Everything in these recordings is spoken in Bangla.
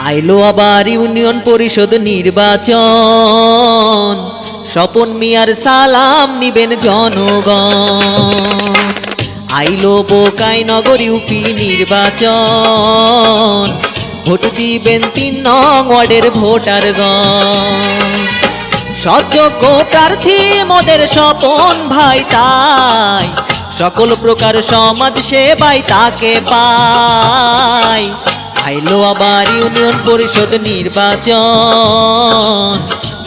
আইলো আবার ইউনিয়ন পরিষদ নির্বাচন, স্বপন মিয়ার সালাম নিবেন জনগণ। আইলো বোকাইনগর ইউপি নির্বাচন, ভোট দিবেন ৩ নং ওয়ার্ডের ভোটারগণ। সৎযোগ্য প্রার্থী মোদের স্বপন ভাই, তাই সকল প্রকার সমাজ সেবাই তাকে পাই। আইলো আবার ইউনিয়ন পরিষদ নির্বাচন,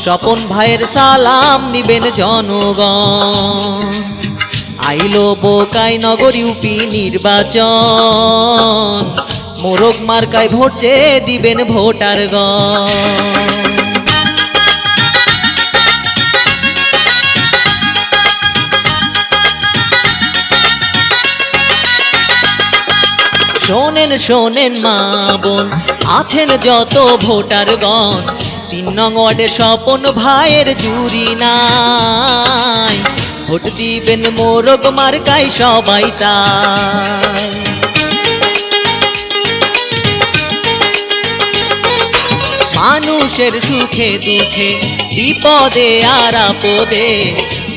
স্বপন ভাইয়ের সালাম নিবেন জনগণ। আইলো বোকাইনগর ইউপি নির্বাচন, মোরগ মার্কায় ভোট চেয়ে দিবেন ভোটারগণ। শোনেন শোনেন মা বোন, আছেন যত ভোটারগণ, ৩ নং ওয়ার্ডে স্বপন ভাইয়ের জুরি নাই। ভোট দিবেন মোরগ মার্কায় সবাই তাই। মানুষের সুখে দুঃখে বিপদে আর আপদে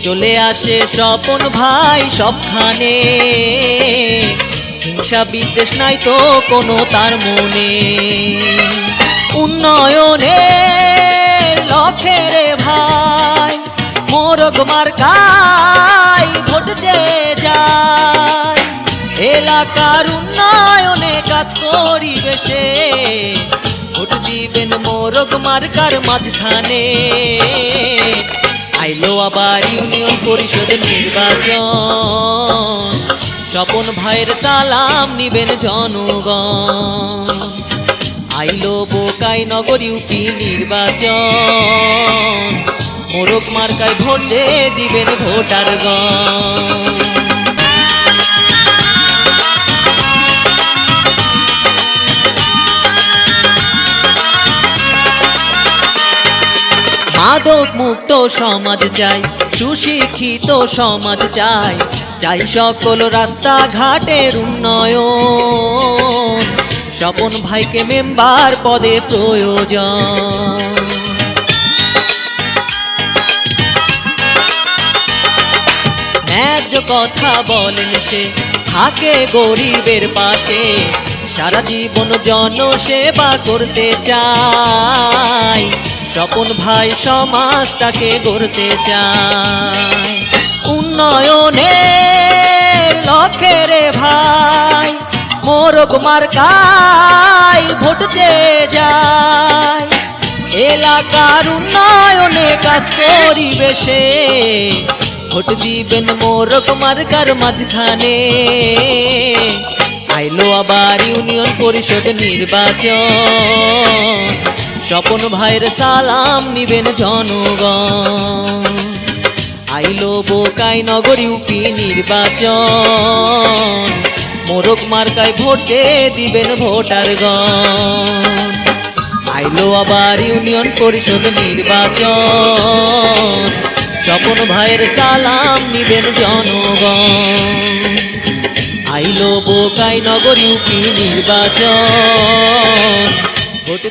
চলে আসে স্বপন ভাই সবখানে। হিংসা বিদ্বেষ নাই তো কোনো তার মনে, উন্নয়নের লক্ষ্যে রে ভাই মোরগ মার্কায় ভোট চেয়ে যায়। এলাকার উন্নয়নে কাজ করিবে সে, ভোট দিবেন মোরগ মার্কার মাঝখানে। আইলো আবার ইউনিয়ন পরিষদ নির্বাচন, স্বপন ভাইয়ের সালাম নিবেন জনগণ। আইলো বোকাইনগর ইউপি নির্বাচন, মোরগ মার্কায় ভোট দিবেন ভোটারগণ। মাদক মুক্ত সমাজ চাই, সুশিক্ষিত সমাজ চাই, চাই সকল রাস্তাঘাটের উন্নয়ন। স্বপন ভাইকে মেম্বার পদে প্রয়োজন। ন্যায্য কথা বলেন সে, থাকে গরিবের পাশে, সারা জীবন জনসেবা করতে চায়। স্বপন ভাই সমাজটাকে গড়তে চায়। উন্নয়নের লক্ষ্যে রে ভাই মোরগ মার্কায় ভোট চেয়ে যায়। এলাকার উন্নয়নে কাজ করিবে সে, ভোট দিবেন মোরগ মার্কার মাঝখানে। আইলো আবার ইউনিয়ন পরিষদ নির্বাচন, স্বপন ভাইয়ের সালাম নিবেন জনগণ। আইলো বোকাইনগর ইউপি নির্বাচন, মোরগ মার্কায় ভোট দিবেন ভোটারগণ। আইলো আবার ইউনিয়ন পরিষদ নির্বাচন, স্বপন ভাইয়ের সালাম নিবেন জনগণ। আইলো বোকাইনগর ইউপি নির্বাচন, ভোট